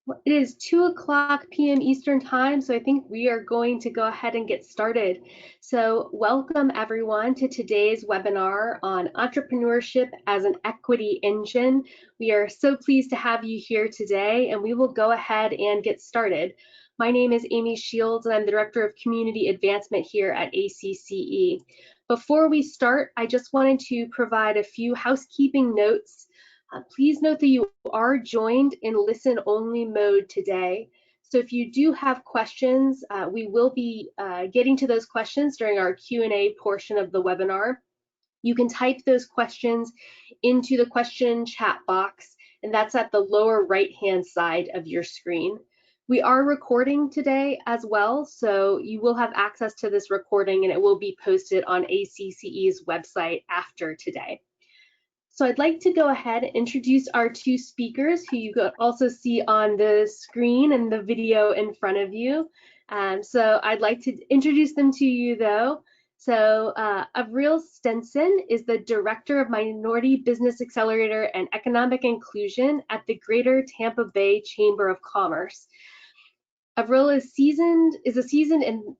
It is 2:00 p.m. Eastern Time, so I think we are going to go ahead and get started. So welcome everyone to today's webinar on entrepreneurship as an equity engine. We are so pleased to have you here today, and we will go ahead and get started. My name is Amy Shields, and I'm the Director of Community Advancement here at ACCE. Before we start, I just wanted to provide a few housekeeping notes. Please note that you are joined in listen-only mode today. So if you do have questions, we will be getting to those questions during our Q&A portion of the webinar. You can type those questions into the question chat box, and that's at the lower right-hand side of your screen. We are recording today as well, so you will have access to this recording and it will be posted on ACCE's website after today. So I'd like to go ahead and introduce our two speakers who you could also see on the screen and the video in front of you. So I'd like to introduce them to you though. So Avril Stinson is the Director of Minority Business Accelerator and Economic Inclusion at the Greater Tampa Bay Chamber of Commerce. Avril is a seasoned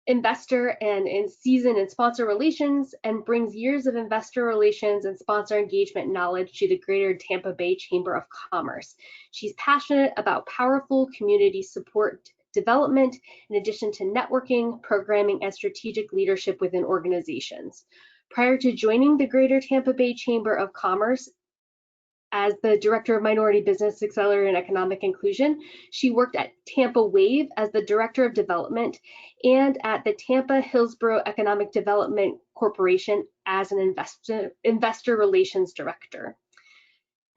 investor and seasoned in sponsor relations and brings years of investor relations and sponsor engagement knowledge to the Greater Tampa Bay Chamber of Commerce. She's passionate about powerful community support development in addition to networking, programming, and strategic leadership within organizations. Prior to joining the Greater Tampa Bay Chamber of Commerce, as the Director of Minority Business Accelerator and Economic Inclusion, she worked at Tampa Wave as the Director of Development and at the Tampa Hillsborough Economic Development Corporation as an Investor Relations Director.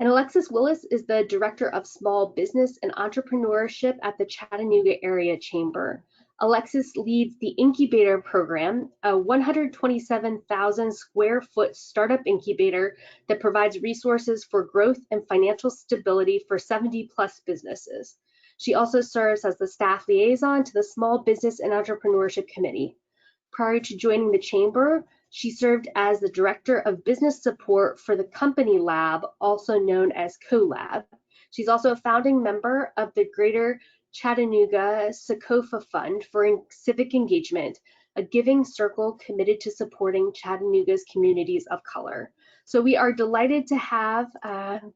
And Alexis Willis is the Director of Small Business and Entrepreneurship at the Chattanooga Area Chamber. Alexis leads the Incubator program, a 127,000 square foot startup incubator that provides resources for growth and financial stability for 70+ businesses. She also serves as the staff liaison to the Small Business and Entrepreneurship Committee. Prior to joining the chamber, she served as the Director of Business Support for the Company Lab, also known as CoLab. She's also a founding member of the Greater Chattanooga Socofa Fund for Civic Engagement, a giving circle committed to supporting Chattanooga's communities of color. So we are delighted to have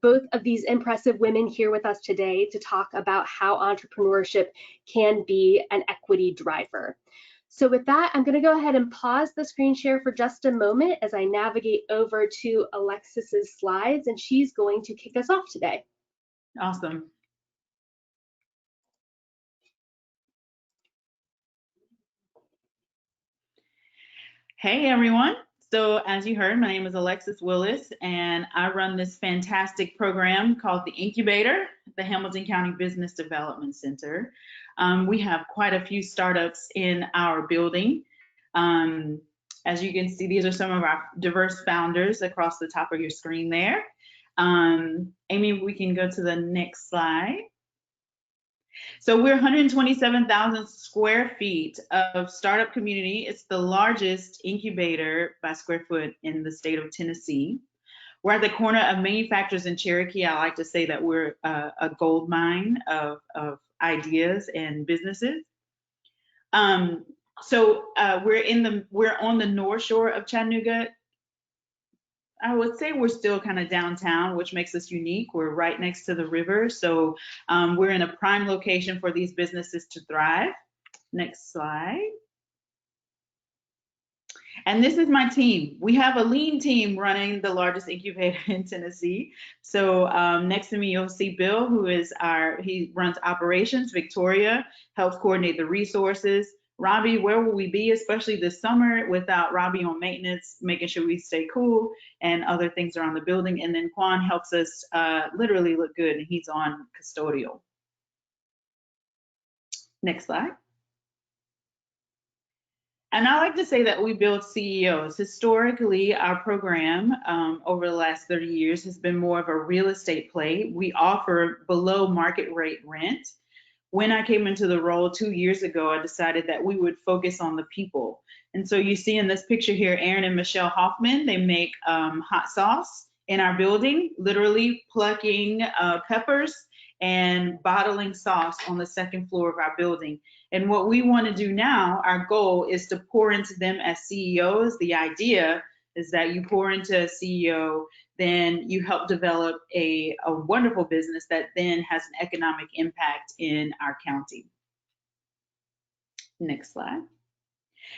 both of these impressive women here with us today to talk about how entrepreneurship can be an equity driver. So with that, I'm going to go ahead and pause the screen share for just a moment as I navigate over to Alexis's slides, and she's going to kick us off today. Awesome. Hey everyone. So as you heard, my name is Alexis Willis and I run this fantastic program called the Incubator, the Hamilton County Business Development Center. We have quite a few startups in our building. As you can see, these are some of our diverse founders across the top of your screen there. Amy, we can go to the next slide. So we're 127,000 square feet of startup community. It's the largest incubator by square foot in the state of Tennessee. We're at the corner of manufacturers in Cherokee. I like to say that we're a gold mine of ideas and businesses. So we're on the North Shore of Chattanooga. I would say we're still kind of downtown, which makes us unique. We're right next to the river. So we're in a prime location for these businesses to thrive. Next slide. And this is my team. We have a lean team running the largest incubator in Tennessee. So next to me, you'll see Bill, he runs operations. Victoria helps coordinate the resources. Robbie, where will we be, especially this summer, without Robbie on maintenance, making sure we stay cool and other things around the building. And then Quan helps us literally look good, and he's on custodial. Next slide. And I like to say that we build CEOs. Historically, our program over the last 30 years has been more of a real estate play. We offer below market rate rent. When I came into the role 2 years ago, I decided that we would focus on the people. And so you see in this picture here, Aaron and Michelle Hoffman, they make hot sauce in our building, literally plucking peppers and bottling sauce on the second floor of our building. And what we want to do now, our goal is to pour into them as CEOs. The idea is that you pour into a CEO, then you help develop a wonderful business that then has an economic impact in our county. Next slide.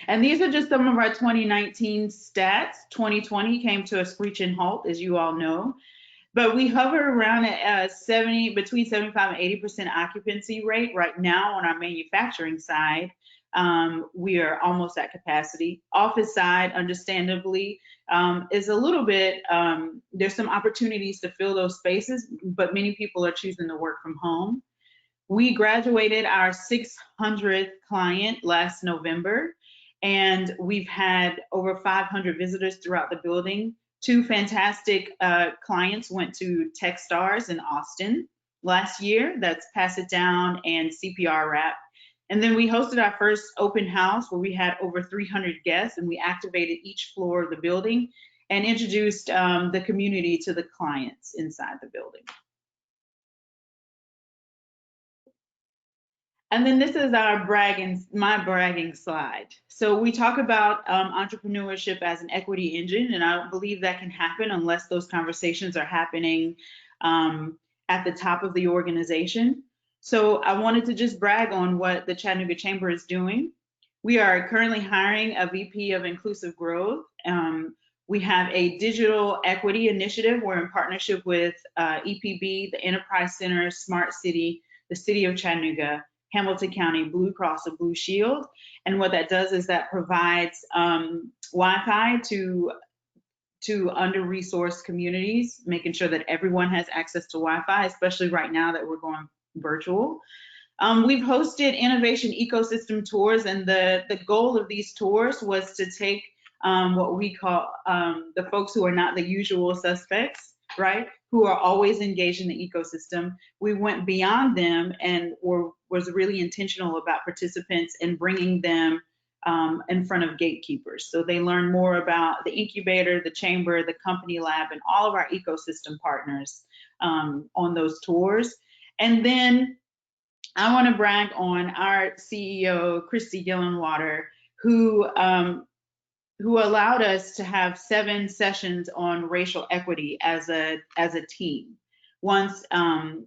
And these are just some of our 2019 stats. 2020 came to a screeching halt, as you all know. But we hover around at between 75 and 80% occupancy rate right now on our manufacturing side. We are almost at capacity. Office side, understandably, is a little bit, there's some opportunities to fill those spaces, but many people are choosing to work from home. We graduated our 600th client last November, and we've had over 500 visitors throughout the building. 2 fantastic clients went to Techstars in Austin last year. That's Pass It Down and CPR Wrap. And then we hosted our first open house where we had over 300 guests, and we activated each floor of the building and introduced the community to the clients inside the building. And then this is my bragging slide. So we talk about entrepreneurship as an equity engine, and I don't believe that can happen unless those conversations are happening at the top of the organization. So I wanted to just brag on what the Chattanooga Chamber is doing. We are currently hiring a VP of Inclusive Growth. We have a digital equity initiative. We're in partnership with EPB, the Enterprise Center, Smart City, the City of Chattanooga, Hamilton County, Blue Cross and Blue Shield. And what that does is that provides Wi-Fi to under-resourced communities, making sure that everyone has access to Wi-Fi, especially right now that we're going virtual. We've hosted innovation ecosystem tours, and the goal of these tours was to take what we call the folks who are not the usual suspects, right, who are always engaged in the ecosystem. We went beyond them and was really intentional about participants and bringing them in front of gatekeepers. So they learn more about the incubator, the chamber, the company lab, and all of our ecosystem partners on those tours. And then I want to brag on our CEO, Christy Gillenwater, who allowed us to have 7 sessions on racial equity as a team. Once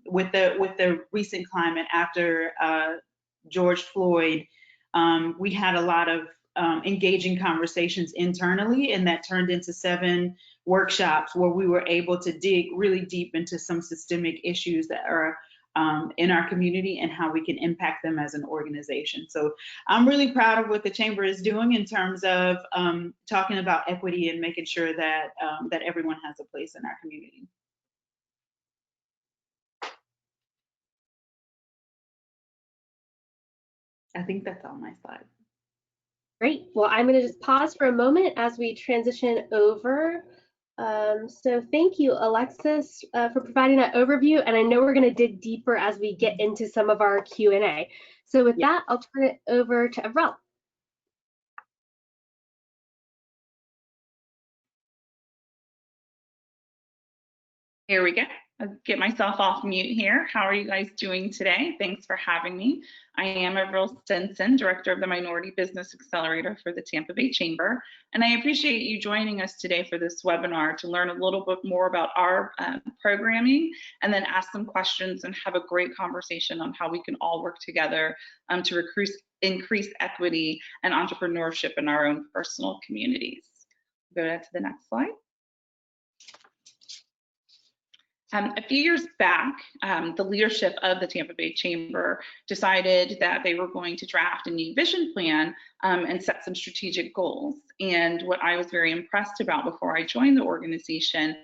with the recent climate after George Floyd, we had a lot of engaging conversations internally, and that turned into 7 workshops where we were able to dig really deep into some systemic issues that are in our community and how we can impact them as an organization. So I'm really proud of what the Chamber is doing in terms of talking about equity and making sure that that everyone has a place in our community. I think that's all my slides. Great. Well, I'm going to just pause for a moment as we transition over. So thank you, Alexis, for providing that overview. And I know we're going to dig deeper as we get into some of our Q&A. So with that, I'll turn it over to Avril. Here we go. I'll get myself off mute here. How are you guys doing today? Thanks for having me. I am Avril Stinson, Director of the Minority Business Accelerator for the Tampa Bay Chamber, and I appreciate you joining us today for this webinar to learn a little bit more about our programming, and then ask some questions and have a great conversation on how we can all work together to increase equity and entrepreneurship in our own personal communities. Go to the next slide. A few years back, the leadership of the Tampa Bay Chamber decided that they were going to draft a new vision plan and set some strategic goals. And what I was very impressed about before I joined the organization,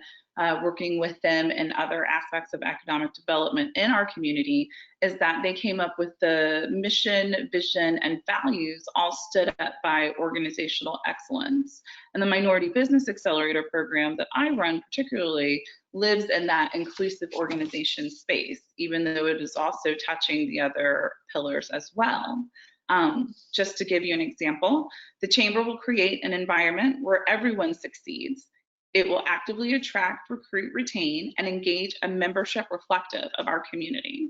working with them and other aspects of economic development in our community, is that they came up with the mission, vision, and values all stood up by organizational excellence. And the Minority Business Accelerator program that I run particularly lives in that inclusive organization space, even though it is also touching the other pillars as well. Just to give you an example, the Chamber will create an environment where everyone succeeds. It will actively attract, recruit, retain, and engage a membership reflective of our community.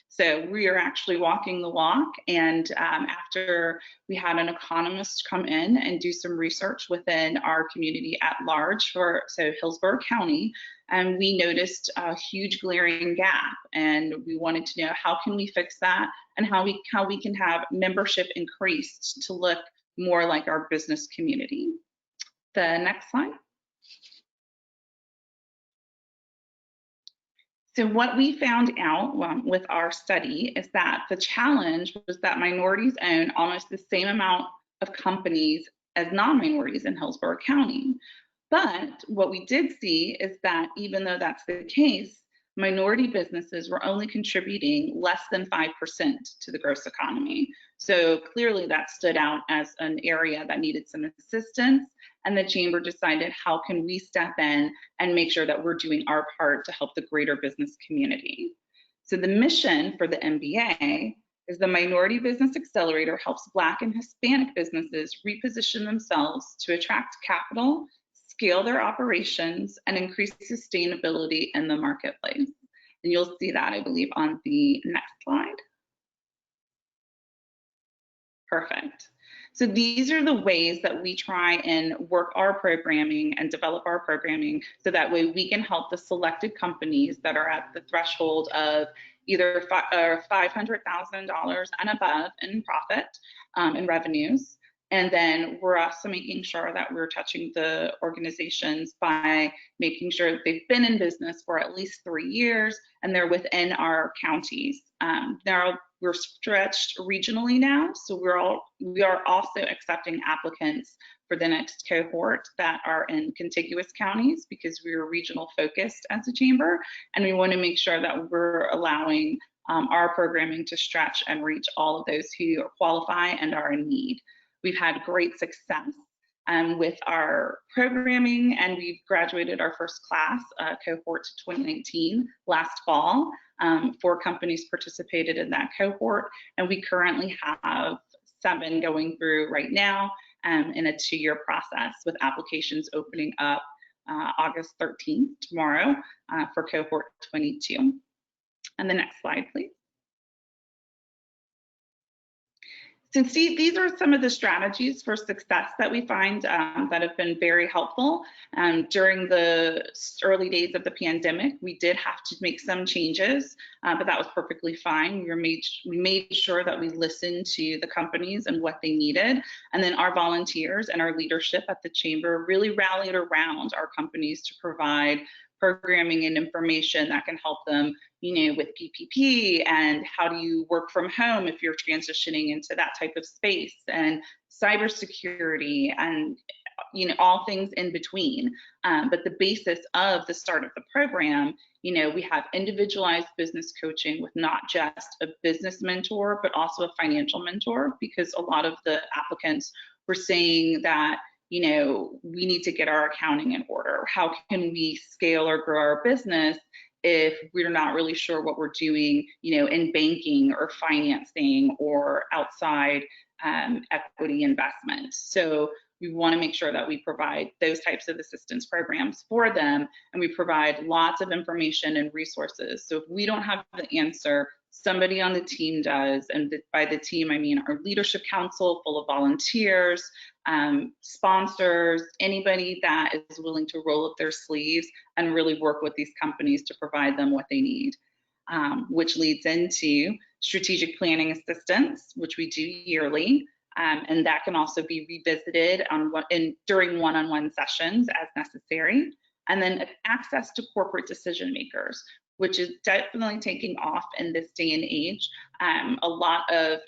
So we are actually walking the walk, and after we had an economist come in and do some research within our community at large so Hillsborough County, and we noticed a huge glaring gap, and we wanted to know how can we fix that and how we can have membership increased to look more like our business community. The next slide. So what we found out with our study is that the challenge was that minorities own almost the same amount of companies as non-minorities in Hillsborough County. But what we did see is that even though that's the case, minority businesses were only contributing less than 5% to the gross economy. So clearly that stood out as an area that needed some assistance, and the Chamber decided how can we step in and make sure that we're doing our part to help the greater business community. So the mission for the MBA is the Minority Business Accelerator helps Black and Hispanic businesses reposition themselves to attract capital, scale their operations, and increase sustainability in the marketplace. And you'll see that, I believe, on the next slide. Perfect. So these are the ways that we try and work our programming and develop our programming so that way we can help the selected companies that are at the threshold of either $500,000 and above in profit and revenues. And then we're also making sure that we're touching the organizations by making sure they've been in business for at least 3 years and they're within our counties. Now we're stretched regionally now, so we are also accepting applicants for the next cohort that are in contiguous counties because we are regional focused as a chamber, and we want to make sure that we're allowing our programming to stretch and reach all of those who qualify and are in need. We've had great success with our programming, and we've graduated our first class, cohort 2019, last fall. 4 companies participated in that cohort, and we currently have 7 going through right now in a 2-year process with applications opening up August 13th, tomorrow, for cohort 22. And the next slide, please. So see, these are some of the strategies for success that we find that have been very helpful. During the early days of the pandemic, we did have to make some changes, but that was perfectly fine. We made sure that we listened to the companies and what they needed. And then our volunteers and our leadership at the Chamber really rallied around our companies to provide programming and information that can help them, with PPP and how do you work from home if you're transitioning into that type of space, and cybersecurity, and all things in between. But the basis of the start of the program, we have individualized business coaching with not just a business mentor, but also a financial mentor, because a lot of the applicants were saying that we need to get our accounting in order. How can we scale or grow our business if we're not really sure what we're doing, in banking or financing or outside equity investment? So we want to make sure that we provide those types of assistance programs for them, and we provide lots of information and resources. So if we don't have the answer, somebody on the team does, and by the team I mean our leadership council full of volunteers, sponsors, anybody that is willing to roll up their sleeves and really work with these companies to provide them what they need, which leads into strategic planning assistance, which we do yearly, and that can also be revisited during one-on-one sessions as necessary. And then access to corporate decision makers, which is definitely taking off in this day and age. A lot of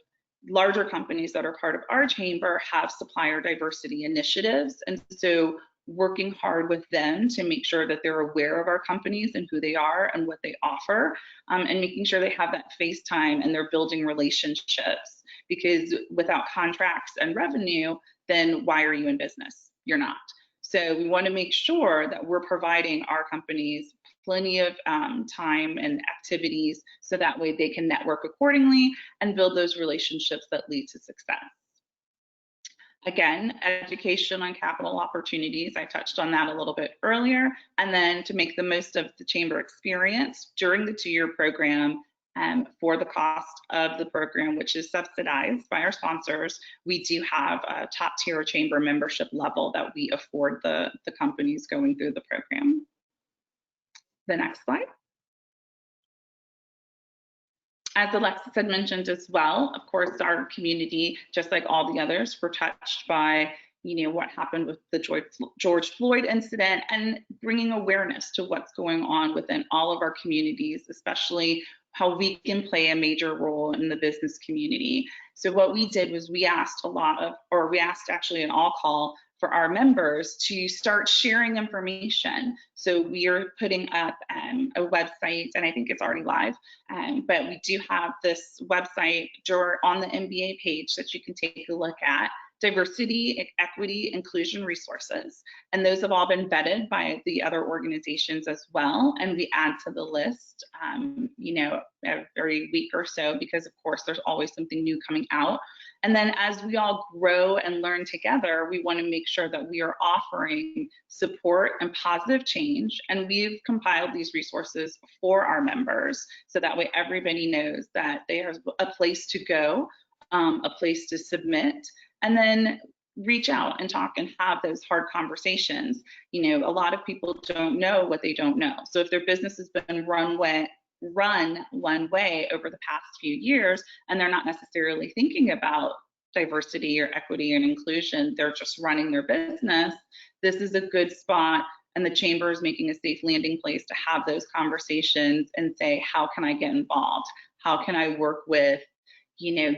larger companies that are part of our chamber have supplier diversity initiatives, and so working hard with them to make sure that they're aware of our companies and who they are and what they offer, and making sure they have that face time and they're building relationships, because without contracts and revenue, then why are you in business? You're not. So we want to make sure that we're providing our companies plenty of time and activities so that way they can network accordingly and build those relationships that lead to success. Again, education on capital opportunities. I touched on that a little bit earlier. And then to make the most of the chamber experience during the 2-year program, for the cost of the program, which is subsidized by our sponsors, we do have a top tier chamber membership level that we afford the companies going through the program. The next slide. As Alexis had mentioned as well, of course, our community, just like all the others, were touched by what happened with the George Floyd incident, and bringing awareness to what's going on within all of our communities, especially how we can play a major role in the business community. So what we did was we asked actually an all call for our members to start sharing information. So we are putting up a website, and I think it's already live, but we do have this website on the MBA page that you can take a look at. Diversity, equity, inclusion resources. And those have all been vetted by the other organizations as well. And we add to the list, every week or so, because of course there's always something new coming out. And then as we all grow and learn together, we want to make sure that we are offering support and positive change. And we've compiled these resources for our members, so that way everybody knows that there's a place to go, a place to submit, and then reach out and talk and have those hard conversations. A lot of people don't know what they don't know. So if their business has been run one way over the past few years, and they're not necessarily thinking about diversity or equity and inclusion, they're just running their business, this is a good spot, and the chamber is making a safe landing place to have those conversations and say, how can I get involved? How can I work with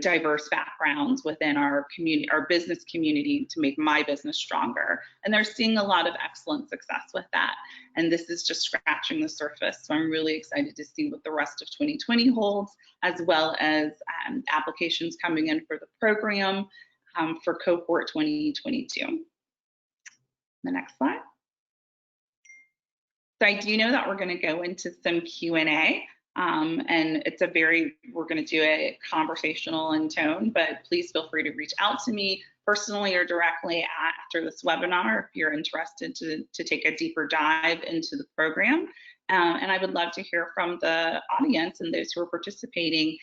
diverse backgrounds within our community, our business community, to make my business stronger? And they're seeing a lot of excellent success with that. And this is just scratching the surface. So I'm really excited to see what the rest of 2020 holds, as well as applications coming in for the program for cohort 2022. The next slide. So I do know that we're going to go into some Q&A. And we're going to do it conversational in tone, but please feel free to reach out to me personally or directly after this webinar if you're interested to take a deeper dive into the program. And I would love to hear from the audience and those who are participating,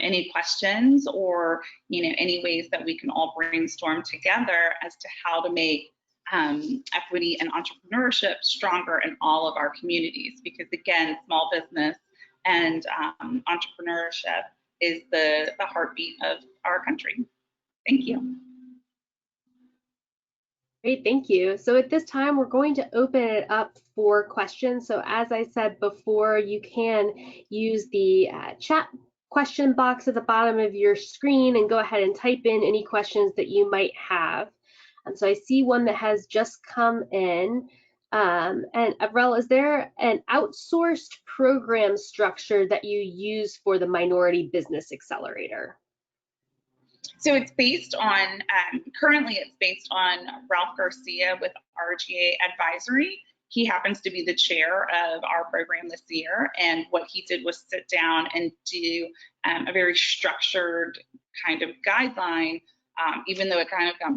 any questions or any ways that we can all brainstorm together as to how to make equity and entrepreneurship stronger in all of our communities. Because again, small business and entrepreneurship is the heartbeat of our country. Thank you. Great, thank you. So at this time, we're going to open it up for questions. So as I said before, you can use the chat question box at the bottom of your screen and go ahead and type in any questions that you might have. So I see one that has just come in. And Avril, is there an outsourced program structure that you use for the Minority Business Accelerator? So it's based on, currently it's based on Ralph Garcia with RGA Advisory. He happens to be the chair of our program this year. And what he did was sit down and do a very structured kind of guideline, even though it kind of got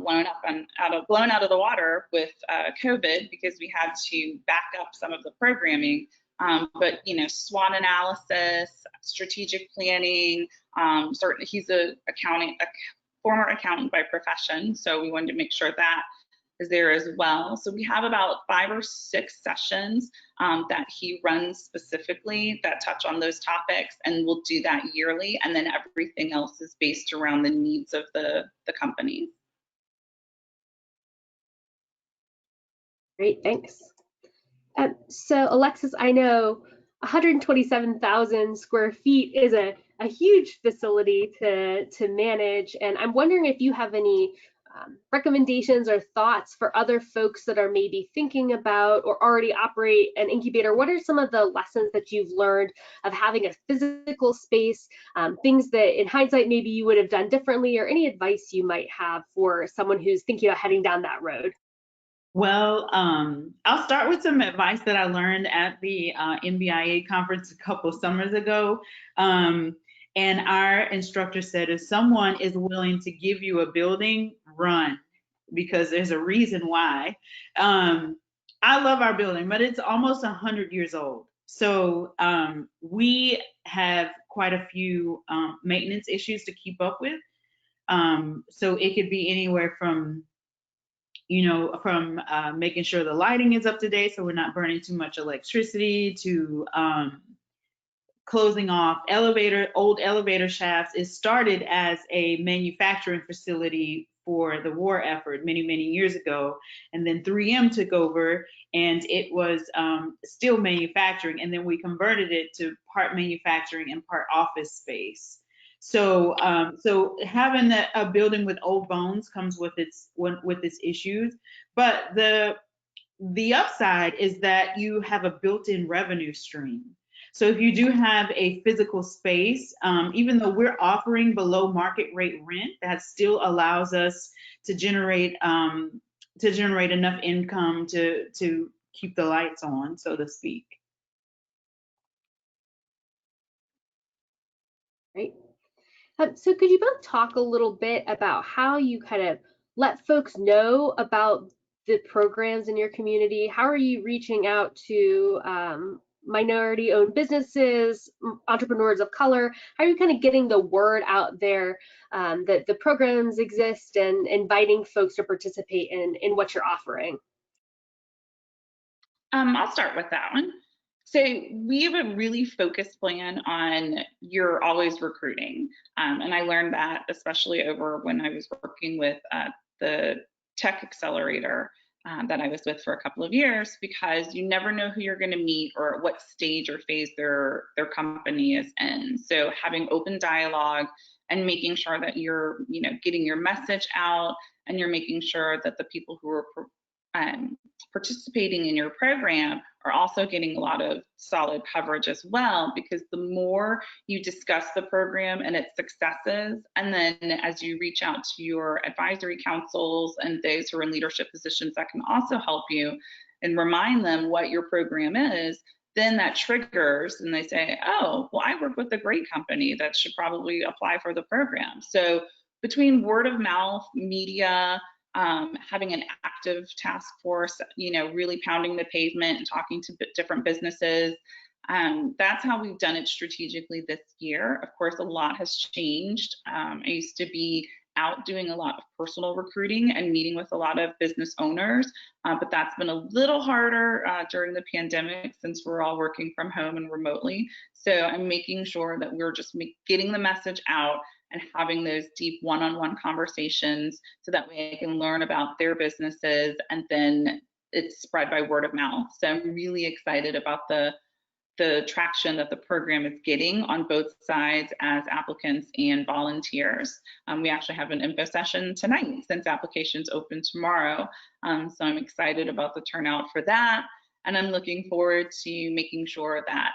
blown out of the water with COVID, because we had to back up some of the programming. But SWOT analysis, strategic planning. Certainly, he's a former accountant by profession, so we wanted to make sure that is there as well. So we have about 5 or 6 sessions that he runs specifically that touch on those topics, and we'll do that yearly. And then everything else is based around the needs of the company. Great, thanks. So Alexis, I know 127,000 square feet is a huge facility to manage, and I'm wondering if you have any recommendations or thoughts for other folks that are maybe thinking about or already operate an incubator. What are some of the lessons that you've learned of having a physical space, things that in hindsight maybe you would have done differently, or any advice you might have for someone who's thinking about heading down that road? Well, I'll start with some advice that I learned at the NBIA conference a couple summers ago. And our instructor said, if someone is willing to give you a building, run. because there's a reason why. I love our building, but it's almost 100 years old. So we have quite a few maintenance issues to keep up with. So it could be anywhere from, from making sure the lighting is up to date so we're not burning too much electricity, to closing off old elevator shafts. It started as a manufacturing facility for the war effort many, many years ago. And then 3M took over and it was still manufacturing. And then we converted it to part manufacturing and part office space. So so having a building with old bones comes with its issues. But the upside is that you have a built-in revenue stream. So if you do have a physical space, even though we're offering below market rate rent, that still allows us to generate enough income to keep the lights on, so to speak. Right. So could you both talk a little bit about how you kind of let folks know about the programs in your community? How are you reaching out to minority-owned businesses, entrepreneurs of color? How are you kind of getting the word out there that the programs exist and inviting folks to participate in what you're offering? I'll start with that one. So we have a really focused plan on you're always recruiting. And I learned that especially over when I was working with the tech accelerator that I was with for a couple of years, because you never know who you're going to meet or what stage or phase their company is in. So having open dialogue and making sure that you're getting your message out, and you're making sure that the people who are participating in your program are also getting a lot of solid coverage as well, because the more you discuss the program and its successes, and then as you reach out to your advisory councils and those who are in leadership positions that can also help you and remind them what your program is, then that triggers and they say, oh, well, I work with a great company that should probably apply for the program. So between word of mouth, media, having an active task force, really pounding the pavement and talking to different businesses. That's how we've done it strategically this year. Of course, a lot has changed. I used to be out doing a lot of personal recruiting and meeting with a lot of business owners, but that's been a little harder during the pandemic since we're all working from home and remotely. So I'm making sure that we're just getting the message out and having those deep one-on-one conversations so that way I can learn about their businesses, and then it's spread by word of mouth. So I'm really excited about the traction that the program is getting on both sides as applicants and volunteers. We actually have an info session tonight since applications open tomorrow. So I'm excited about the turnout for that. And I'm looking forward to making sure that,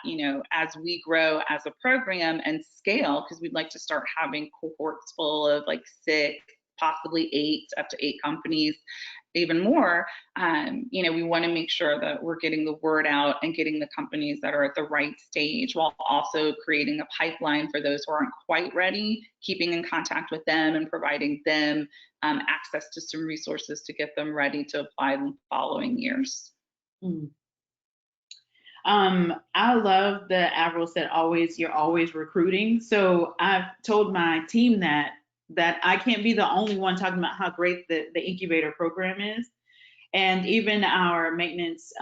as we grow as a program and scale, because we'd like to start having cohorts full of like 6, possibly 8, up to 8 companies, even more, we want to make sure that we're getting the word out and getting the companies that are at the right stage, while also creating a pipeline for those who aren't quite ready, keeping in contact with them and providing them access to some resources to get them ready to apply in the following years. I love that Avril said you're always recruiting. So I've told my team that I can't be the only one talking about how great the Incubator program is. And even our maintenance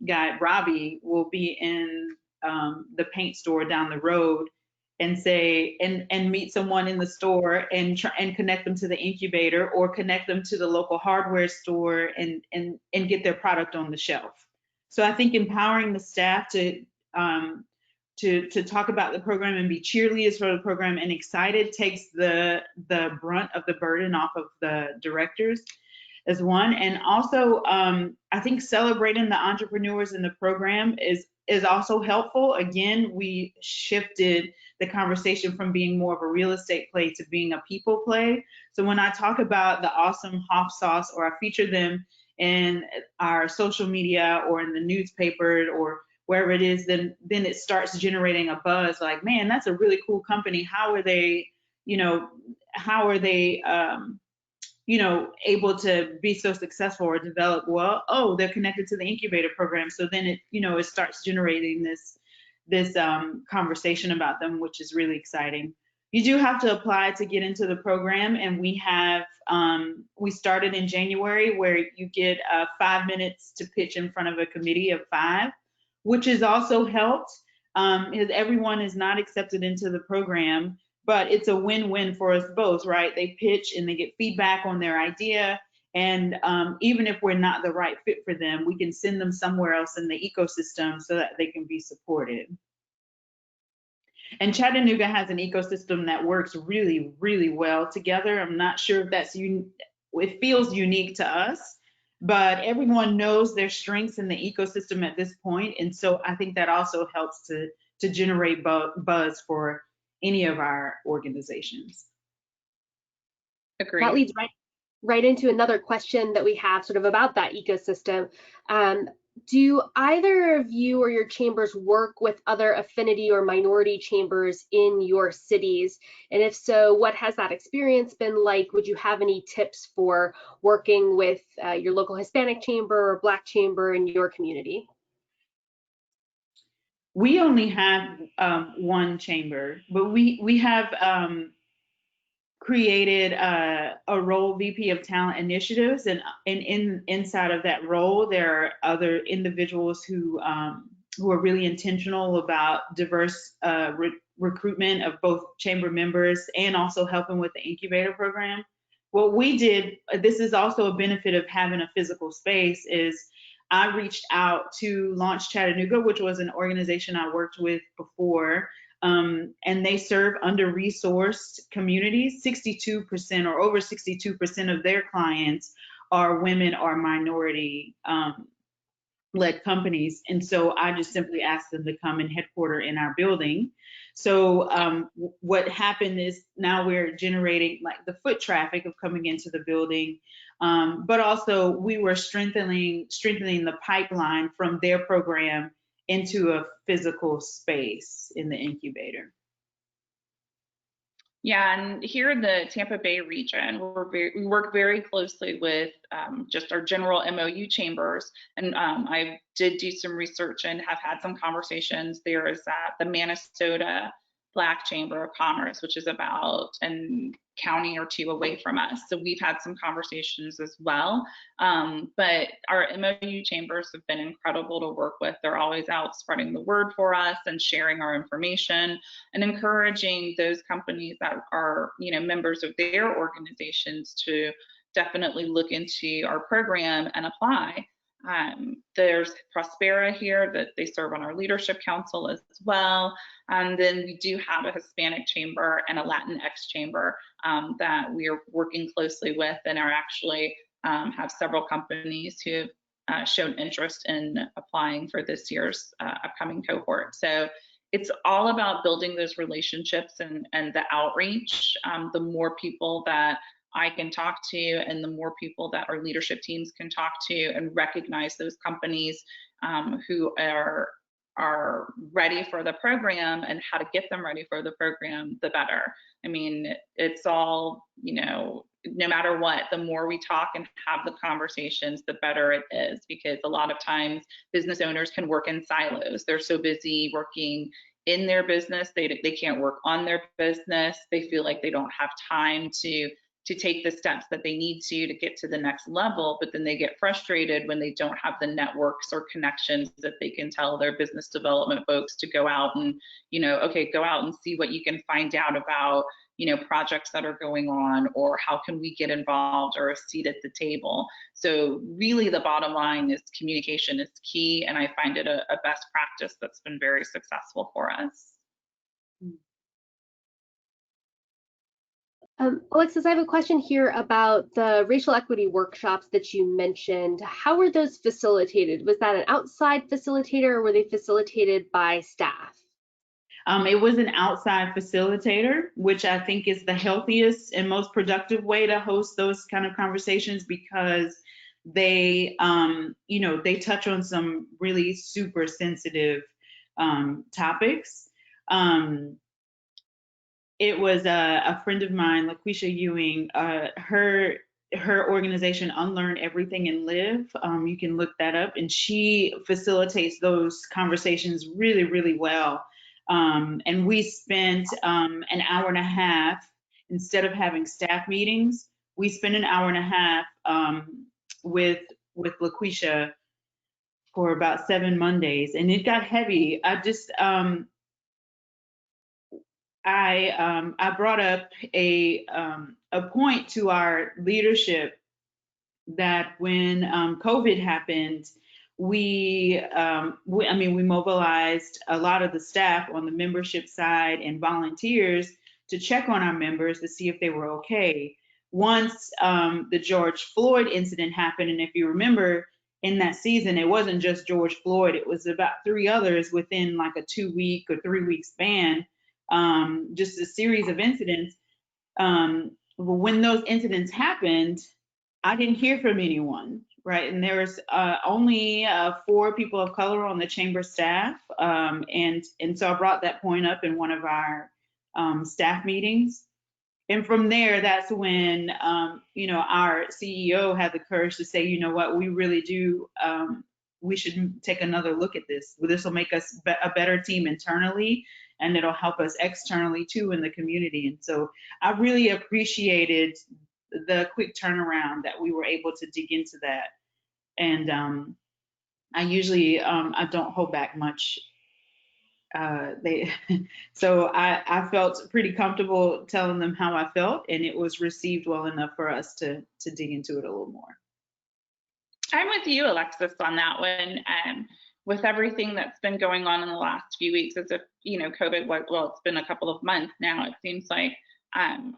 guy, Robbie, will be in the paint store down the road and say, and meet someone in the store and connect them to the Incubator, or connect them to the local hardware store and get their product on the shelf. So I think empowering the staff to talk about the program and be cheerleaders for the program and excited takes the brunt of the burden off of the directors as one. And also, I think celebrating the entrepreneurs in the program is also helpful. Again, we shifted the conversation from being more of a real estate play to being a people play. So when I talk about the awesome hop sauce, or I feature them in our social media or in the newspaper or wherever it is, then it starts generating a buzz like, man, that's a really cool company. How are they able to be so successful or develop well. Oh, they're connected to the incubator program. So then it starts generating this conversation about them, which is really exciting. You do have to apply to get into the program, and we started in January, where you get 5 minutes to pitch in front of a committee of 5, which has also helped. Everyone is not accepted into the program, but it's a win-win for us both, right? They pitch and they get feedback on their idea, and even if we're not the right fit for them, we can send them somewhere else in the ecosystem so that they can be supported. And Chattanooga has an ecosystem that works really, really well together. I'm not sure if it feels unique to us, but everyone knows their strengths in the ecosystem at this point. And so I think that also helps to generate buzz for any of our organizations. Agreed. That leads right into another question that we have sort of about that ecosystem. Do either of you or your chambers work with other affinity or minority chambers in your cities? And if so, what has that experience been like? Would you have any tips for working with your local Hispanic chamber or Black chamber in your community? We only have one chamber, but we have created a role, VP of Talent Initiatives, and inside of that role, there are other individuals who are really intentional about diverse recruitment of both chamber members and also helping with the incubator program. What we did, this is also a benefit of having a physical space, is I reached out to Launch Chattanooga, which was an organization I worked with before. And they serve under-resourced communities. 62% or over 62% of their clients are women or minority led companies. And so I just simply asked them to come and headquarter in our building. So what happened is now we're generating like the foot traffic of coming into the building, but also we were strengthening the pipeline from their program into a physical space in the incubator. Yeah, and here in the Tampa Bay region, we work very closely with just our general MOU chambers, and I did do some research and have had some conversations. There is the Minnesota Black Chamber of Commerce, which is about a county or two away from us. So we've had some conversations as well. But our MOU chambers have been incredible to work with. They're always out spreading the word for us and sharing our information and encouraging those companies that are, members of their organizations to definitely look into our program and apply. There's Prospera here that they serve on our leadership council as well. And then we do have a Hispanic chamber and a Latinx chamber that we are working closely with, and are actually have several companies who have shown interest in applying for this year's upcoming cohort. So it's all about building those relationships and the outreach. The more people that I can talk to, and the more people that our leadership teams can talk to and recognize those companies who are ready for the program and how to get them ready for the program, the better. I mean, it's all, no matter what, the more we talk and have the conversations, the better it is, because a lot of times business owners can work in silos. They're so busy working in their business, they can't work on their business. They feel like they don't have time to take the steps that they need to get to the next level, but then they get frustrated when they don't have the networks or connections that they can tell their business development folks to go out and, go out and see what you can find out about, projects that are going on, or how can we get involved or a seat at the table. So really the bottom line is communication is key, and I find it a best practice that's been very successful for us. Alexis, I have a question here about the racial equity workshops that you mentioned. How were those facilitated? Was that an outside facilitator, or were they facilitated by staff? It was an outside facilitator, which I think is the healthiest and most productive way to host those kind of conversations, because they, they touch on some really super sensitive topics. It was a friend of mine, LaQuisha Ewing. Her her organization, Unlearn Everything and Live. You can look that up, and she facilitates those conversations really, really well. And we spent an hour and a half, instead of having staff meetings, we spent an hour and a half with LaQuisha for about 7 Mondays, and it got heavy. I brought up a point to our leadership that when COVID happened, we mobilized a lot of the staff on the membership side and volunteers to check on our members to see if they were okay. Once the George Floyd incident happened, and if you remember, in that season, it wasn't just George Floyd, it was about 3 others within like a 2-week or 3-week span, just a series of incidents. When those incidents happened, I didn't hear from anyone, right? And there was only 4 people of color on the chamber staff, and so I brought that point up in one of our staff meetings. And from there, that's when, our CEO had the courage to say, you know what, we really do, we should take another look at this. This will make us a better team internally, and it'll help us externally too in the community. And so I really appreciated the quick turnaround that we were able to dig into that. And I usually, I don't hold back much. So I felt pretty comfortable telling them how I felt, and it was received well enough for us to dig into it a little more. I'm with you, Alexis, on that one. With everything that's been going on in the last few weeks, as if, COVID, well, it's been a couple of months now, it seems like.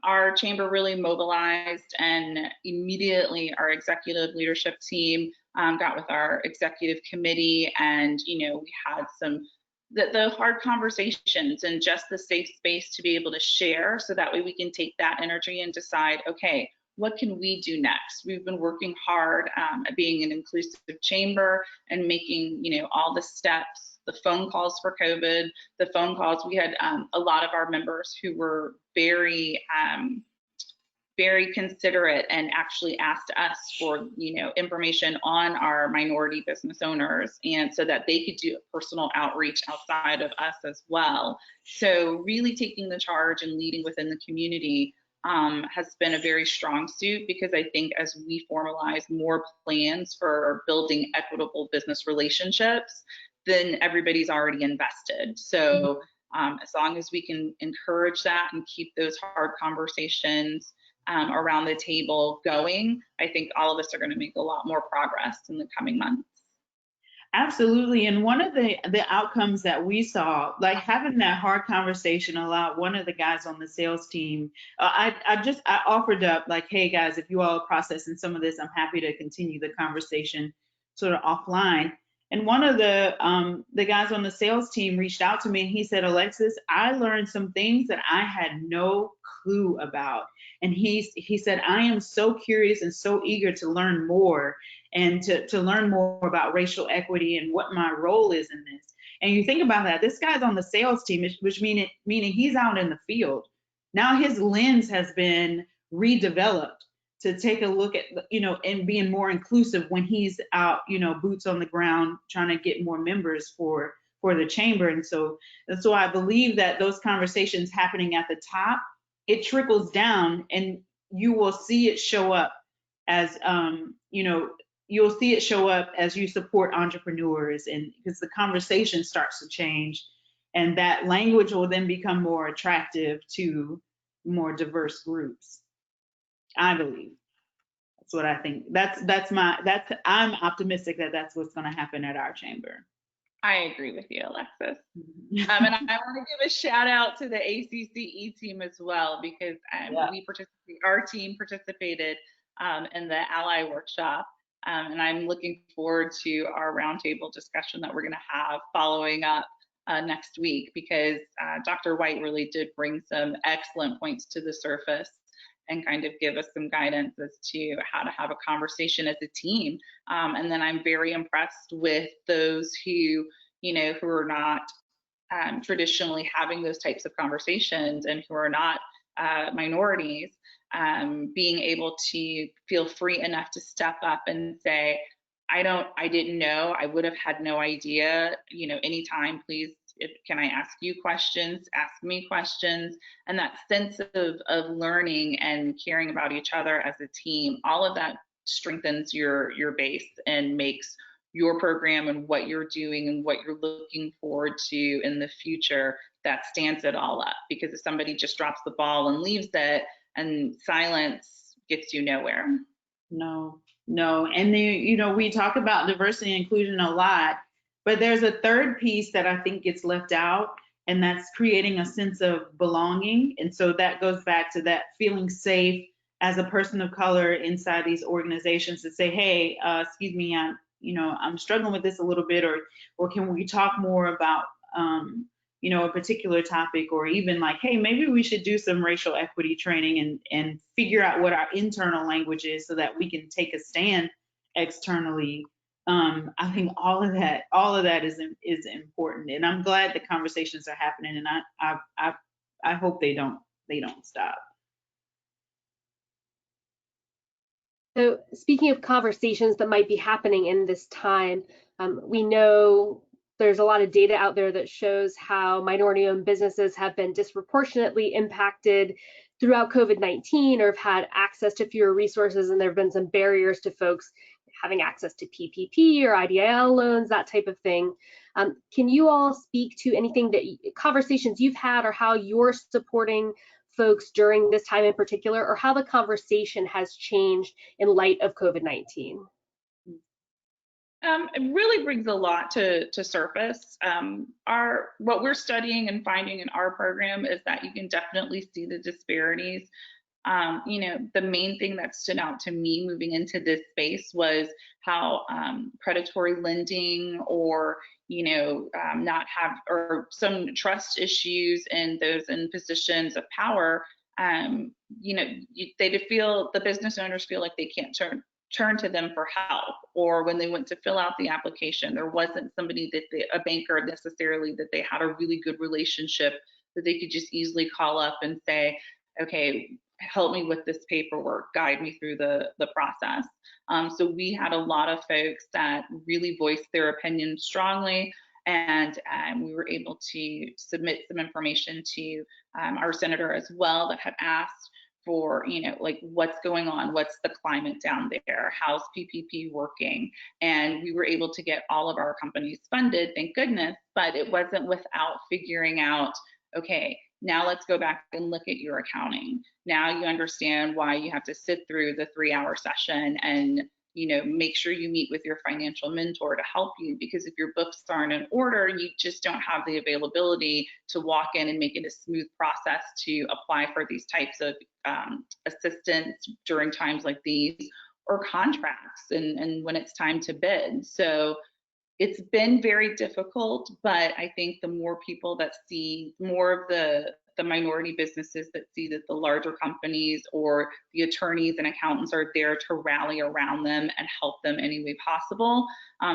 Our chamber really mobilized, and immediately our executive leadership team got with our executive committee, and we had some the hard conversations and just the safe space to be able to share, so that way we can take that energy and decide, okay, what can we do next? We've been working hard at being an inclusive chamber and making all the steps, the phone calls for COVID, the phone calls. We had a lot of our members who were very considerate and actually asked us for information on our minority business owners, and so that they could do personal outreach outside of us as well. So really taking the charge and leading within the community has been a very strong suit, because I think as we formalize more plans for building equitable business relationships, then everybody's already invested. So as long as we can encourage that and keep those hard conversations around the table going, I think all of us are going to make a lot more progress in the coming months. Absolutely. And one of the outcomes that we saw, like having that hard conversation, allowed one of the guys on the sales team, I offered up like, hey guys, if you all are processing some of this, I'm happy to continue the conversation sort of offline. And one of the guys on the sales team reached out to me, and he said, Alexis, I learned some things that I had no clue about. And he said, I am so curious and so eager to learn more, and to learn more about racial equity and what my role is in this. And you think about that, this guy's on the sales team, which meaning he's out in the field. Now his lens has been redeveloped to take a look at, and being more inclusive when he's out, boots on the ground, trying to get more members for the chamber. And so I believe that those conversations happening at the top, it trickles down, and you will see it show up as, you'll see it show up as you support entrepreneurs, and because the conversation starts to change, and that language will then become more attractive to more diverse groups. I believe. That's what I think. I'm optimistic that that's what's going to happen at our chamber. I agree with you, Alexis. And I want to give a shout out to the ACCE team as well, because our team participated in the Ally Workshop. And I'm looking forward to our roundtable discussion that we're going to have following up next week, because Dr. White really did bring some excellent points to the surface and kind of give us some guidance as to how to have a conversation as a team. And then I'm very impressed with those who are not traditionally having those types of conversations, and who are not minorities, being able to feel free enough to step up and say, I didn't know, I would have had no idea, anytime, please, can I ask you questions, ask me questions, and that sense of learning and caring about each other as a team, all of that strengthens your base and makes your program and what you're doing and what you're looking forward to in the future, that stands it all up. Because if somebody just drops the ball and leaves it, and silence gets you nowhere. No. And then, we talk about diversity and inclusion a lot, but there's a third piece that I think gets left out, and that's creating a sense of belonging. And so that goes back to that feeling safe as a person of color inside these organizations to say, hey, excuse me, I'm struggling with this a little bit, or can we talk more about, a particular topic, or even like, hey, maybe we should do some racial equity training and figure out what our internal language is so that we can take a stand externally. I think all of that is important, and I'm glad the conversations are happening, and I hope they don't stop. So speaking of conversations that might be happening in this time, we know there's a lot of data out there that shows how minority-owned businesses have been disproportionately impacted throughout COVID-19 or have had access to fewer resources, and there have been some barriers to folks having access to PPP or IDIL loans, that type of thing. Can you all speak to anything conversations you've had, or how you're supporting folks during this time in particular, or how the conversation has changed in light of COVID-19? It really brings a lot to surface. What we're studying and finding in our program is that you can definitely see the disparities. The main thing that stood out to me moving into this space was how predatory lending, or or some trust issues in those in positions of power, the business owners feel like they can't turn to them for help, or when they went to fill out the application, there wasn't somebody a banker necessarily that they had a really good relationship that they could just easily call up and say, okay, help me with this paperwork, guide me through the process. So we had a lot of folks that really voiced their opinion strongly, and we were able to submit some information to our senator as well, that had asked for, what's going on, what's the climate down there, how's PPP working, and we were able to get all of our companies funded, thank goodness, but it wasn't without figuring out, okay, now let's go back and look at your accounting. Now you understand why you have to sit through the 3-hour session, and make sure you meet with your financial mentor to help you, because if your books aren't in order, you just don't have the availability to walk in and make it a smooth process to apply for these types of assistance during times like these, or contracts, and when it's time to bid. So it's been very difficult, but I think the more people that see, more of the minority businesses that see that the larger companies or the attorneys and accountants are there to rally around them and help them any way possible,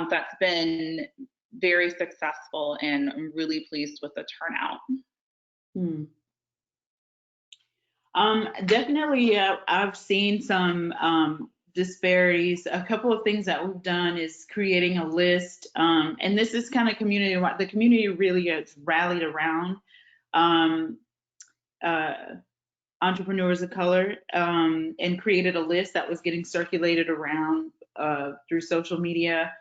that's been very successful, and I'm really pleased with the turnout. Definitely, I've seen some disparities. A couple of things that we've done is creating a list, and this is kind of the community really has rallied around entrepreneurs of color, and created a list that was getting circulated around through social media.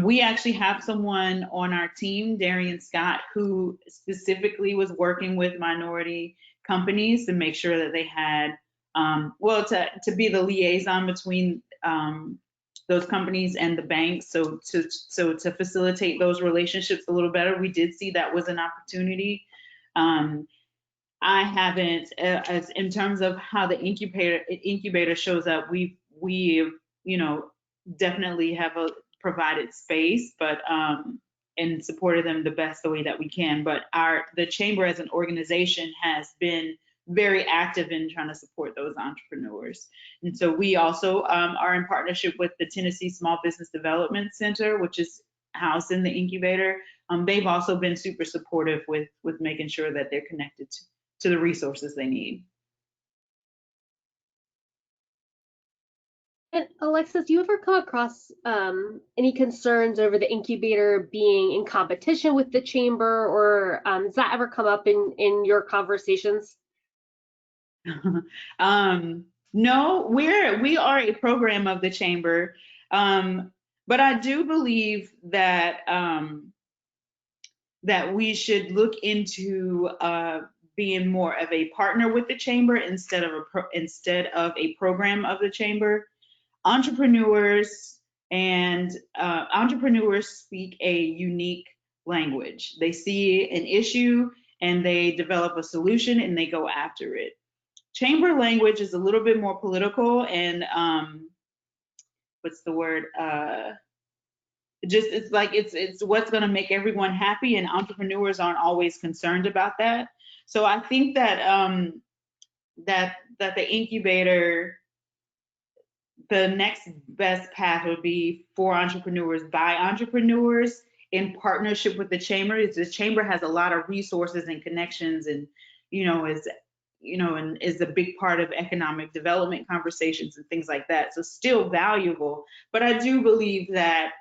We actually have someone on our team, Darian Scott, who specifically was working with minority companies to make sure that they had, to be the liaison between those companies and the banks. So to facilitate those relationships a little better, we did see that was an opportunity. I haven't, as in terms of how the incubator shows up, we definitely have provided space, but and supported them the way that we can. But the chamber as an organization has been very active in trying to support those entrepreneurs. And so we also are in partnership with the Tennessee Small Business Development Center, which is housed in the incubator. They've also been super supportive with making sure that they're connected to the resources they need. And Alexis, do you ever come across any concerns over the incubator being in competition with the chamber, or does that ever come up in your conversations? No, we are a program of the chamber, but I do believe that that we should look into being more of a partner with the chamber instead of a program of the chamber. Entrepreneurs and entrepreneurs speak a unique language. They see an issue and they develop a solution and they go after it. Chamber language is a little bit more political and what's the word? Just it's like it's what's going to make everyone happy, and entrepreneurs aren't always concerned about that. So I think that that the incubator, the next best path would be for entrepreneurs by entrepreneurs in partnership with the chamber. The chamber has a lot of resources and connections, and and is a big part of economic development conversations and things like that. So still valuable, but I do believe that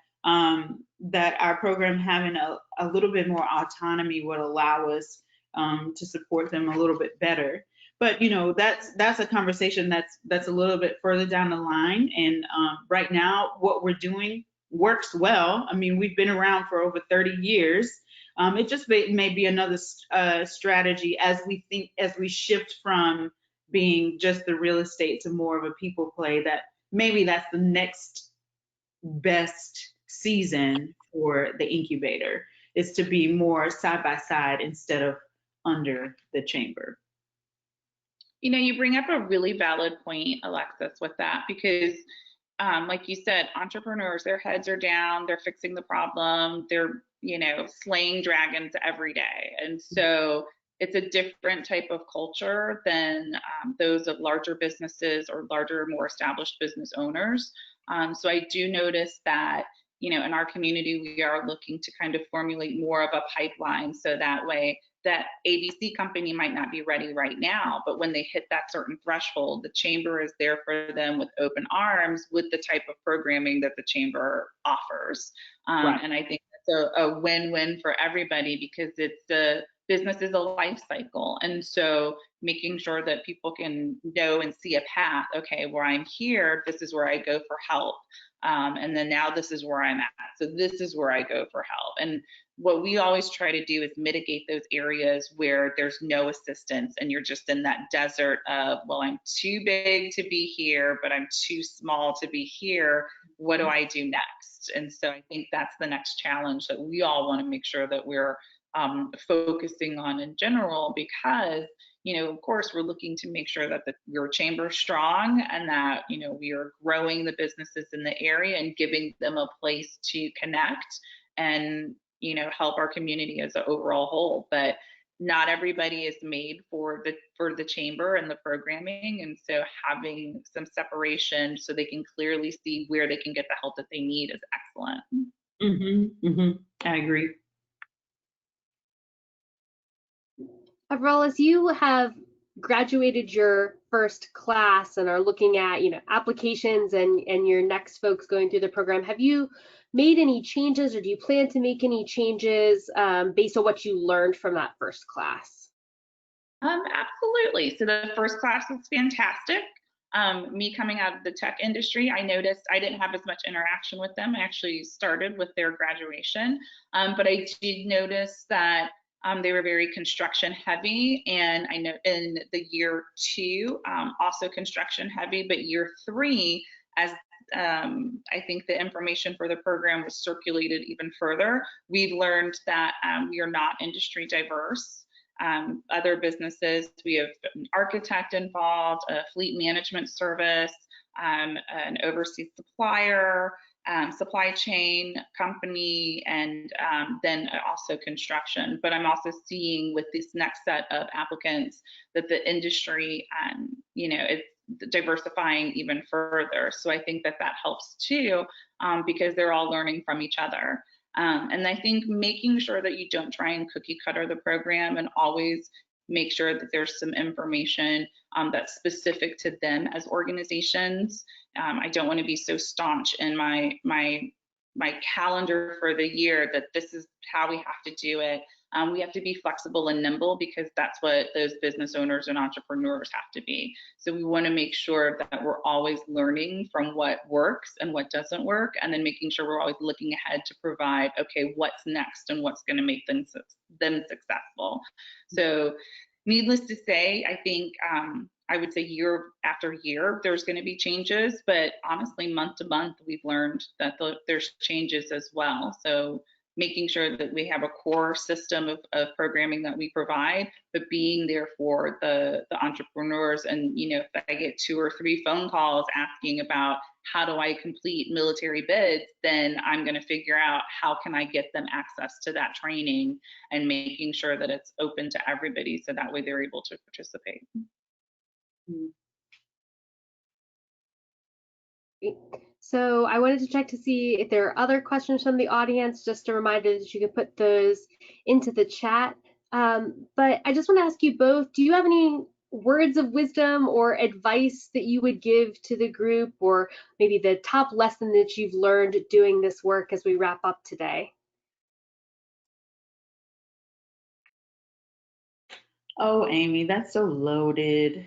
that our program having a little bit more autonomy would allow us to support them a little bit better. But that's a conversation that's a little bit further down the line. And right now, what we're doing works well. I mean, we've been around for over 30 years. It just may be another strategy as we shift from being just the real estate to more of a people play. That maybe that's the next best season for the incubator, is to be more side by side instead of under the chamber. You bring up a really valid point, Alexis, with that, because like you said, entrepreneurs, their heads are down, they're fixing the problem, they're, slaying dragons every day. And so it's a different type of culture than those of larger businesses or larger, more established business owners. So I do notice that, in our community, we are looking to kind of formulate more of a pipeline, so that way that ABC company might not be ready right now, but when they hit that certain threshold, the chamber is there for them with open arms with the type of programming that the chamber offers. Right. And I think that's a win-win for everybody, because business is a life cycle. And so making sure that people can know and see a path, okay, where I'm here, this is where I go for help. And then now this is where I'm at. So this is where I go for help. And what we always try to do is mitigate those areas where there's no assistance and you're just in that desert of, well, I'm too big to be here, but I'm too small to be here. What do I do next? And so I think that's the next challenge that we all want to make sure that we're focusing on in general, because of course, we're looking to make sure that your chamber is strong and that, we are growing the businesses in the area and giving them a place to connect and, help our community as an overall whole. But not everybody is made for the chamber and the programming. And so having some separation so they can clearly see where they can get the help that they need is excellent. I agree. Avril, as you have graduated your first class and are looking at, applications and your next folks going through the program, have you made any changes, or do you plan to make any changes based on what you learned from that first class? Absolutely. So the first class was fantastic. Me coming out of the tech industry, I noticed I didn't have as much interaction with them. I actually started with their graduation, but I did notice that they were very construction heavy, and I know in the year 2, also construction heavy, but year 3, as I think the information for the program was circulated even further, we've learned that we are not industry diverse. Other businesses, we have an architect involved, a fleet management service, an overseas supplier, supply chain company, and then also construction. But I'm also seeing with this next set of applicants that the industry, is diversifying even further. So I think that helps too, because they're all learning from each other. And I think making sure that you don't try and cookie cutter the program and always make sure that there's some information that's specific to them as organizations. I don't want to be so staunch in my calendar for the year that this is how we have to do it. We have to be flexible and nimble because that's what those business owners and entrepreneurs have to be. So we want to make sure that we're always learning from what works and what doesn't work, and then making sure we're always looking ahead to provide, okay, what's next and what's going to make them successful. So needless to say, I think I would say year after year, there's going to be changes, but honestly, month to month, we've learned that there's changes as well. So making sure that we have a core system of programming that we provide, but being there for the entrepreneurs. And, you know, if I get 2 or 3 phone calls asking about how do I complete military bids, then I'm going to figure out how can I get them access to that training, and making sure that it's open to everybody so that way they're able to participate. So I wanted to check to see if there are other questions from the audience. Just a reminder that you can put those into the chat. But I just want to ask you both, do you have any words of wisdom or advice that you would give to the group, or maybe the top lesson that you've learned doing this work as we wrap up today? Oh, Amy, that's so loaded.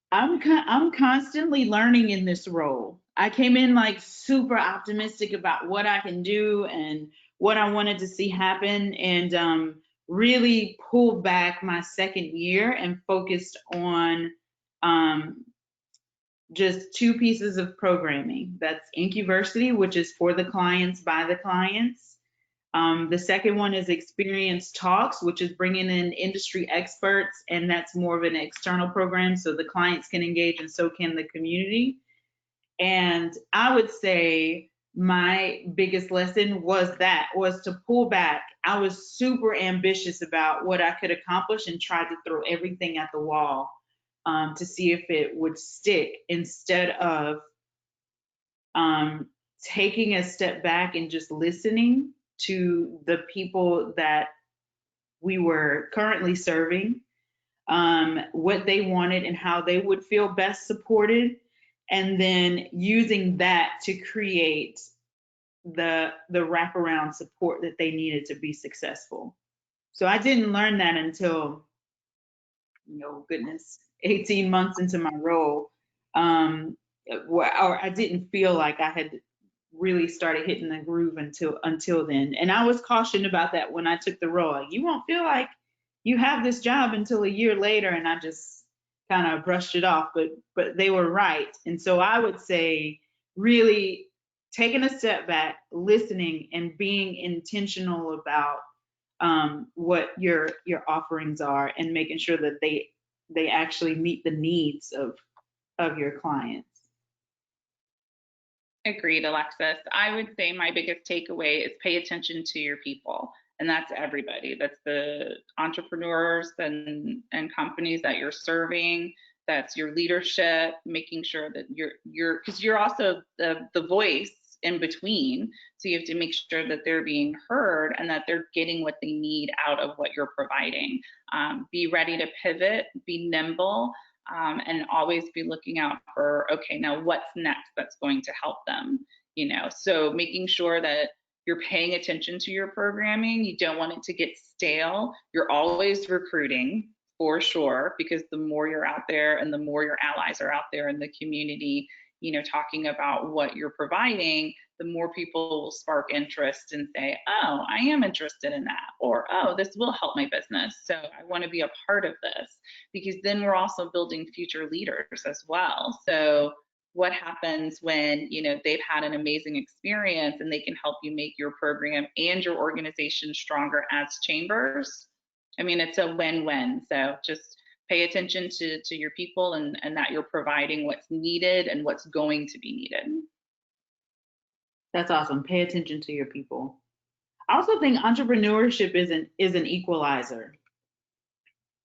I'm constantly learning in this role. I came in like super optimistic about what I can do and what I wanted to see happen, and really pulled back my second year and focused on just 2 pieces of programming. That's Incubator, which is for the clients, by the clients. The second one is Experience Talks, which is bringing in industry experts, and that's more of an external program so the clients can engage and so can the community. And I would say my biggest lesson was to pull back. I was super ambitious about what I could accomplish and tried to throw everything at the wall to see if it would stick, instead of taking a step back and just listening to the people that we were currently serving, what they wanted and how they would feel best supported, and then using that to create the wraparound support that they needed to be successful. So I didn't learn that until, 18 months into my role, or I didn't feel like I had really started hitting the groove until then. And I was cautioned about that when I took the role. You won't feel like you have this job until a year later, and I just kind of brushed it off, but they were right. And so I would say really taking a step back, listening, and being intentional about what your offerings are, and making sure that they actually meet the needs of your clients. Agreed, Alexis. I would say my biggest takeaway is pay attention to your people. And that's everybody. That's the entrepreneurs and companies that you're serving. That's your leadership, making sure that because you're also the voice in between. So you have to make sure that they're being heard and that they're getting what they need out of what you're providing. Be ready to pivot, be nimble, and always be looking out for, okay, now what's next that's going to help them, So making sure that you're paying attention to your programming. You don't want it to get stale. You're always recruiting, for sure, because the more you're out there and the more your allies are out there in the community, talking about what you're providing, the more people will spark interest and say, oh, I am interested in that, or, oh, this will help my business, so I want to be a part of this, because then we're also building future leaders as well. So what happens when, they've had an amazing experience and they can help you make your program and your organization stronger as chambers? I mean, it's a win-win. So just pay attention to your people and that you're providing what's needed and what's going to be needed. That's awesome. Pay attention to your people. I also think entrepreneurship is an equalizer.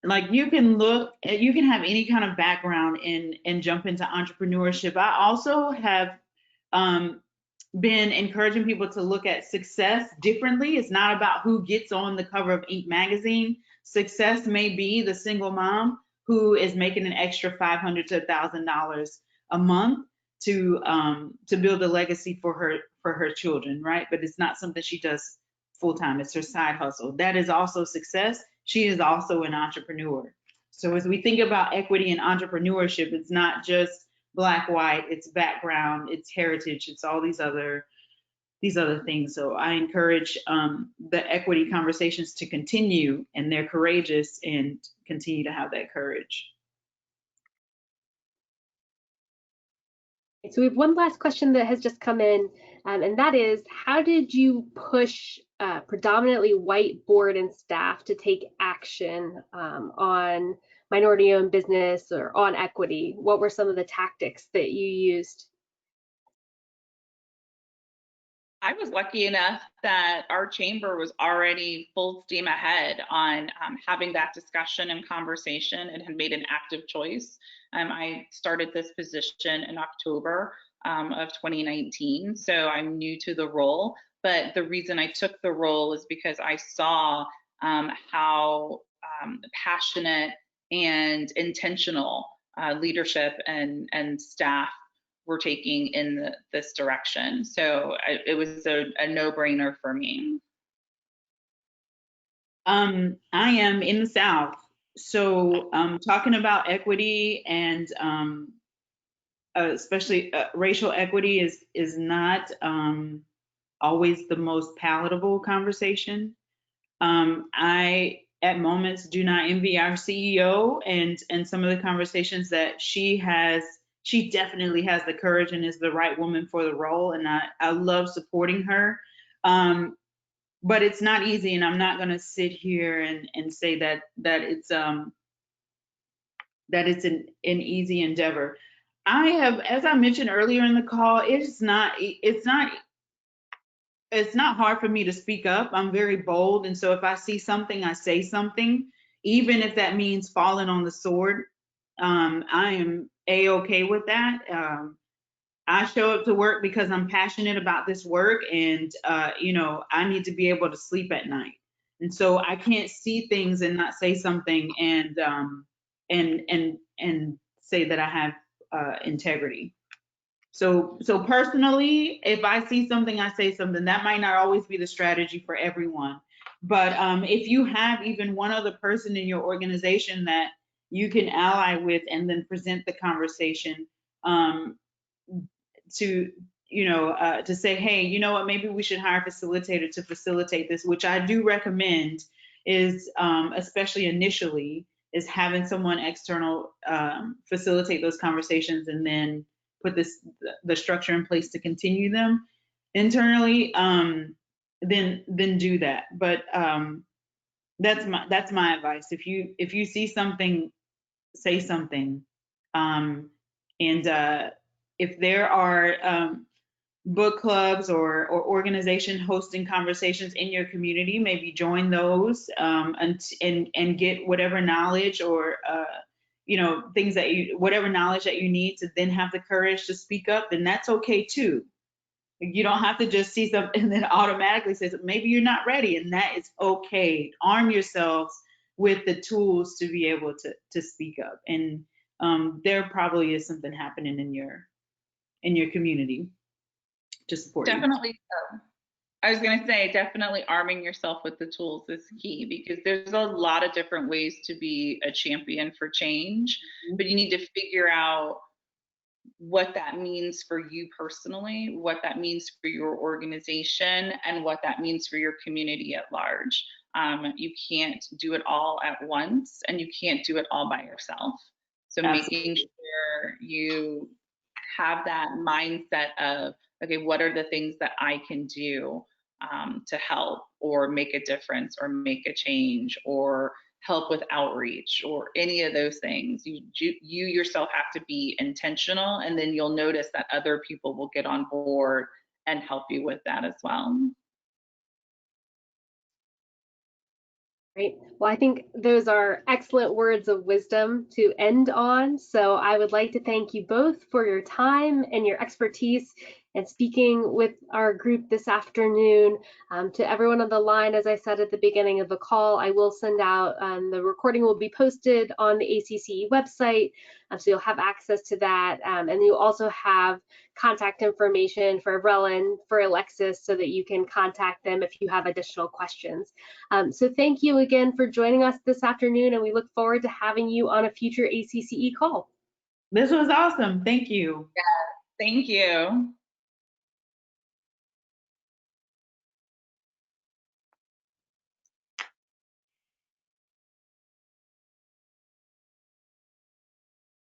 Like you can have any kind of background and jump into entrepreneurship. I also have been encouraging people to look at success differently. It's not about who gets on the cover of Inc. magazine. Success may be the single mom who is making an extra $500 to $1,000 a month to build a legacy for her children, right? But it's not something she does full time. It's her side hustle. That is also success. She is also an entrepreneur. So as we think about equity and entrepreneurship, it's not just black, white, it's background, it's heritage, it's all these other things. So I encourage the equity conversations to continue, and they're courageous and continue to have that courage. So we have one last question that has just come in, and that is, how did you push predominantly white board and staff to take action on minority-owned business or on equity? What were some of the tactics that you used? I was lucky enough that our chamber was already full steam ahead on having that discussion and conversation and had made an active choice. I started this position in October of 2019, so I'm new to the role. But the reason I took the role is because I saw how passionate and intentional leadership and staff were taking in this direction. So it was a no-brainer for me. I am in the South, so talking about equity and especially racial equity is not always the most palatable conversation. I at moments do not envy our CEO and some of the conversations that she has. She definitely has the courage and is the right woman for the role, and I love supporting her. But it's not easy, and I'm not going to sit here and say that it's an easy endeavor. I have, as I mentioned earlier in the call, it's not hard for me to speak up. I'm very bold, and so if I see something, I say something, even if that means falling on the sword. I am A-okay with that. I show up to work because I'm passionate about this work, and I need to be able to sleep at night. And so I can't see things and not say something and say that I have integrity. So personally, if I see something, I say something. That might not always be the strategy for everyone, but if you have even one other person in your organization that you can ally with and then present the conversation to say, hey, you know what, maybe we should hire a facilitator to facilitate this, which I do recommend, is especially initially, is having someone external facilitate those conversations and then put the structure in place to continue them internally, then do that. But that's my advice. If you see something, say something. And if there are book clubs or organization hosting conversations in your community, maybe join those and get whatever knowledge or things whatever knowledge that you need to then have the courage to speak up, then that's okay too. You don't have to just see something and then automatically say maybe you're not ready, and that is okay. Arm yourselves with the tools to be able to speak up, and there probably is something happening in your community to support you. Definitely so. I was going to say, definitely arming yourself with the tools is key, because there's a lot of different ways to be a champion for change, but you need to figure out what that means for you personally, what that means for your organization, and what that means for your community at large. You can't do it all at once, and you can't do it all by yourself. So making sure you have that mindset of, okay, what are the things that I can do to help or make a difference or make a change or help with outreach or any of those things. You yourself have to be intentional, and then you'll notice that other people will get on board and help you with that as well. Great. Well, I think those are excellent words of wisdom to end on. So I would like to thank you both for your time and your expertise and speaking with our group this afternoon. To everyone on the line, as I said at the beginning of the call, I will send out, the recording will be posted on the ACCE website, so you'll have access to that, and you also have contact information for Avril and for Alexis so that you can contact them if you have additional questions. So thank you again for joining us this afternoon, and we look forward to having you on a future ACCE call. This was awesome. Thank you. Thank you.